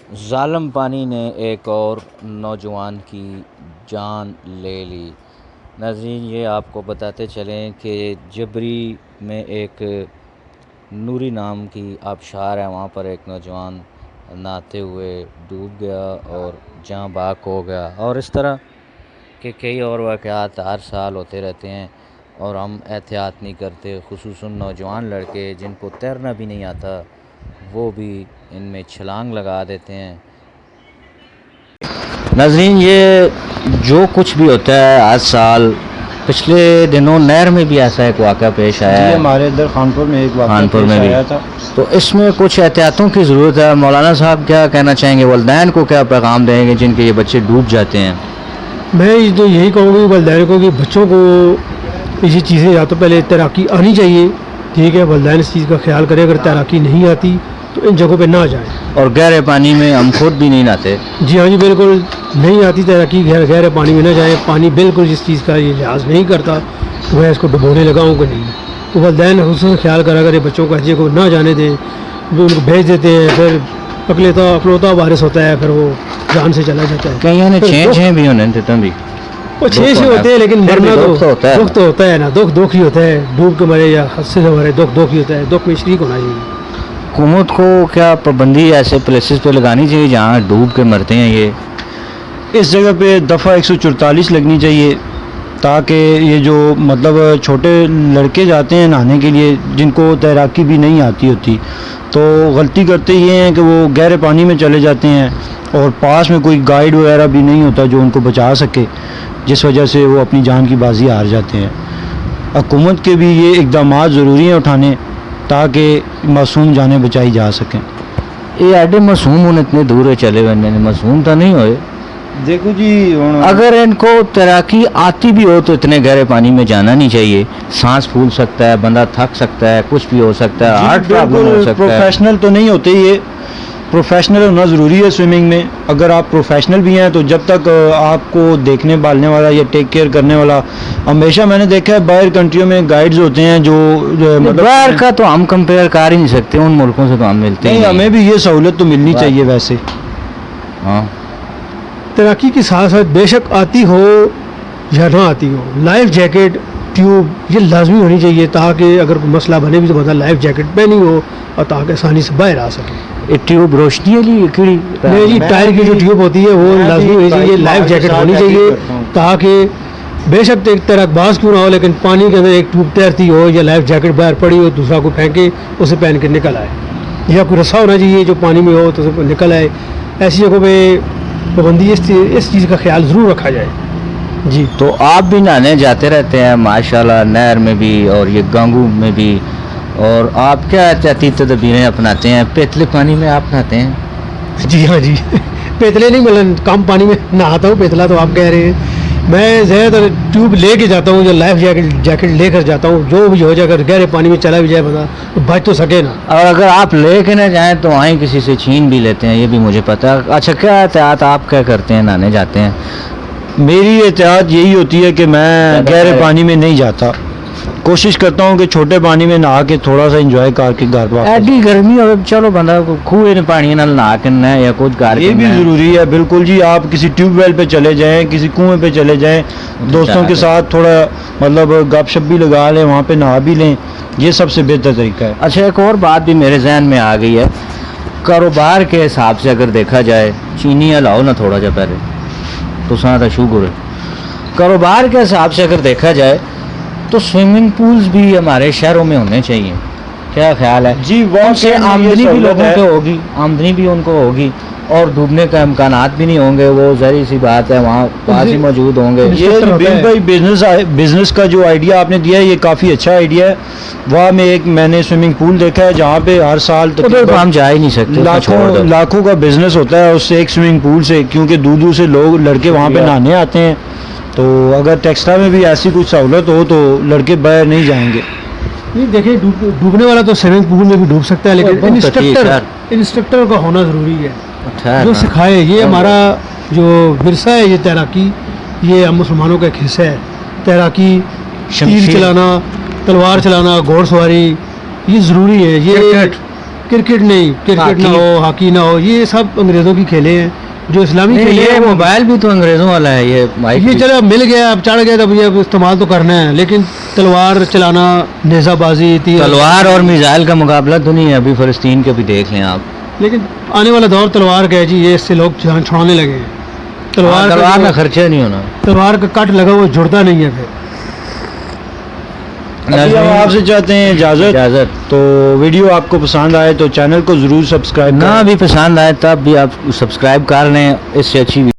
जालिम पानी ने एक और नौजवान की जान ले ली। नाज़रीन, ये आपको बताते चलें कि जबरी में एक नूरी नाम की आबशार है, वहाँ पर एक नौजवान नहाते हुए डूब गया और जाँ बाक हो गया। और इस तरह के कई और वाक़यात हर साल होते रहते हैं और हम एहतियात नहीं करते। ख़ुसूसन नौजवान लड़के जिनको तैरना भी नहीं आता, वो भी इनमें छलांग लगा देते हैं। नाज़रीन, ये जो कुछ भी होता है हर साल, पिछले दिनों नहर में भी ऐसा एक वाक़या पेश आया है। हमारे इधर खानपुर में एक वाक़या खानपुर पेश में भी आया था। तो इसमें कुछ एहतियातों की ज़रूरत है। मौलाना साहब क्या कहना चाहेंगे, वालिदैन को क्या पैगाम देंगे जिनके ये बच्चे डूब जाते हैं? मैं तो यही कहूँगी वालिदैन को कि बच्चों को इसी चीज़ें या तो पहले तैराकी आनी चाहिए, ठीक है, वालिदैन इस चीज़ का ख्याल करें। अगर तैराकी नहीं आती तो इन जगहों पे ना जाएं। और गहरे पानी में हम खुद भी नहीं नहाते। जी हाँ जी, बिल्कुल नहीं आती तैराकी, गहरे पानी में ना जाएं। पानी बिल्कुल जिस चीज़ का ये लिहाज नहीं करता तो मैं इसको डुबोने लगाऊँ कि नहीं। तो वालिदैन उसका ख्याल करा करें, बच्चों को ऐसे को ना जाने दें, वो उनको भेज देते हैं, फिर अकलौता वारिस होता है, फिर वो जान से चला जाता है। कहीं ने छः भी होने थे तुम भी वो छः से होते हैं, लेकिन मरना दुख तो होता है। दुख तो होता है ना, दुख ही होता है। डूब के मरे या हादसे से मरे, दुख ही होता है। दुख में शरीक होना चाहिए। हुकूमत को क्या पाबंदी ऐसे प्लेसेस पे लगानी चाहिए जहाँ डूब के मरते हैं? ये इस जगह पे दफ़ा 144 लगनी चाहिए, ताकि ये जो मतलब छोटे लड़के जाते हैं नहाने के लिए, जिनको तैराकी भी नहीं आती होती, तो गलती करते ये हैं कि वो गहरे पानी में चले जाते हैं और पास में कोई गाइड वगैरह भी नहीं होता जो उनको बचा सके, जिस वजह से वो अपनी जान की बाजी हार जाते हैं। हुकूमत के भी ये इक़दामात ज़रूरी हैं उठाने, ताकि मासूम जानें बचाई जा सकें। ये आडे मासूम होने इतने दूर चले हुए, मासूम तो नहीं होए। देखो जी, अगर इनको तैराकी आती भी हो तो इतने गहरे पानी में जाना नहीं चाहिए। सांस फूल सकता है, बंदा थक सकता है, कुछ भी हो सकता है, हार्ट प्रॉब्लम हो सकता है। प्रोफेशनल तो नहीं होते, ये प्रोफेशनल होना ज़रूरी है स्विमिंग में। अगर आप प्रोफेशनल भी हैं तो जब तक आपको देखने भालने वाला या टेक केयर करने वाला, हमेशा मैंने देखा है बाहर कंट्रियों में गाइड्स होते हैं जो मतलब बाहर का तो हम कंपेयर कर ही नहीं सकते, उन मुल्कों से तो हम मिलते नहीं, ही हमें भी ये सहूलत तो मिलनी चाहिए वैसे। हाँ, तैराकी के साथ साथ बेशक आती हो या ना आती हो, लाइफ जैकेट, ट्यूब ये लाजमी होनी चाहिए, ताकि अगर कोई मसला बने भी तो बंदा लाइफ जैकेट पहनी हो और ताकि आसानी से बाहर आ सके। ये ट्यूब रोशनी वाली कीड़ी नहीं जी, टायर की जो ट्यूब होती है वो लाजमी होनी चाहिए, लाइफ जैकेट होनी चाहिए, ताकि बेशक एक तैराकबाज क्यों ना हो, लेकिन पानी के अंदर एक ट्यूब तैरती हो या लाइफ जैकेट बाहर पड़ी हो, दूसरा को फेंके उसे पहन के निकल आए, या कोई रस्सा होना चाहिए जो पानी में हो तो उसे निकल आए। ऐसी जगहों पे पाबंदी, इस चीज़ का ख्याल ज़रूर रखा जाए। जी, तो आप भी नहाने जाते रहते हैं माशाल्लाह, नहर में भी और ये गांगू में भी, और आप क्या एहतियाती तदबीरें अपनाते हैं? पेतले पानी में आप नहाते हैं? जी हाँ जी पेतले नहीं, मतलब कम पानी में नहाता हूँ, पेतला तो आप कह रहे हैं। मैं ज़्यादातर ट्यूब लेके जाता हूँ, जो लाइफ जैकेट लेकर जाता हूँ, जो भी हो जाए, अगर गहरे पानी में चला भी जाए बंदा तो बच तो सके ना। और अगर आप लेके ना जाएं तो वहीं किसी से छीन भी लेते हैं, ये भी मुझे पता है। अच्छा, क्या एहतियात आप क्या करते हैं नहाने जाते हैं? मेरी एहतियात यही होती है कि मैं गहरे पानी में नहीं जाता, कोशिश करता हूँ कि छोटे पानी में नहा के थोड़ा सा एंजॉय करके घर वापस। एडी गर्मी हो, चलो बंदा खूह ने पानी नाल नहा के ना या कुछ कर ये भी ज़रूरी है, बिल्कुल जी। आप किसी ट्यूबवेल पे चले जाएं, किसी कुएं पे चले जाएं, दोस्तों के साथ थोड़ा मतलब गपशप भी लगा लें, वहाँ पे नहा भी लें, ये सबसे बेहतर तरीका है। अच्छा, एक और बात भी मेरे जहन में आ गई है। कारोबार के हिसाब से अगर देखा जाए, चीनी लाओ ना थोड़ा जा पहले तो सारा शुगर है। कारोबार के हिसाब से अगर देखा जाए तो स्विमिंग पूल्स भी हमारे शहरों में होने चाहिए, क्या ख्याल है? जी, वहाँ से आमदनी भी लोगों को होगी, आमदनी भी उनको होगी और डूबने का इम्कानात भी नहीं होंगे। वो जरी सी बात है, वहाँ पास ही मौजूद होंगे। ये बिल भाई बिजनेस का जो आइडिया आपने दिया है, ये काफ़ी अच्छा आइडिया है। वहाँ में एक मैंने स्विमिंग पूल देखा है जहाँ पे हर साल तो हम जा ही नहीं सकते, लाखों का बिजनेस होता है उससे, एक स्विमिंग पूल से, क्योंकि दूर दूर से लोग लड़के वहाँ पे नहाने आते हैं। तो अगर टेक्सटा में भी ऐसी कुछ सहूलत हो तो लड़के बाहर नहीं जाएंगे। नहीं देखिए, डूबने वाला तो स्विमिंग पूल में भी डूब सकता है, लेकिन इंस्ट्रक्टर का होना ज़रूरी है जो सिखाए। ये हमारा जो विरसा है, ये तैराकी, ये हम मुसलमानों का एक हिस्सा है। तैराकी, तीर चलाना, तलवार चलाना, घोड़सवारी, ये ज़रूरी है। ये क्रिकेट नहीं, क्रिकेट ना हो, हॉकी ना हो, ये सब अंग्रेज़ों की खेले हैं। जो इस्लामी खेले ये हैं वो मोबाइल भी तो अंग्रेज़ों वाला है, ये माइक ये भी। चलो अब मिल गया, अब चढ़ गया, तब ये अब इस्तेमाल तो करना है। लेकिन तलवार चलाना, नेज़ाबाजी, तलवार और मिसाइल का मुकाबला तो नहीं है अभी फ़लस्तीन के भी देख लें आप। लेकिन आने वाला दौर तलवार का है जी, ये इससे लोग जान छुड़ाने लगे हैं। तलवार का का खर्चा नहीं होना। तलवार का कट लगा वो जुड़ता नहीं है फिर। अभी हम आपसे चाहते हैं इजाज़त। तो वीडियो आपको पसंद आए तो चैनल को ज़रूर सब्सक्राइब ना करें। भी पसंद आए तब भी आप सब्सक्राइब कर लें, इससे अच्छी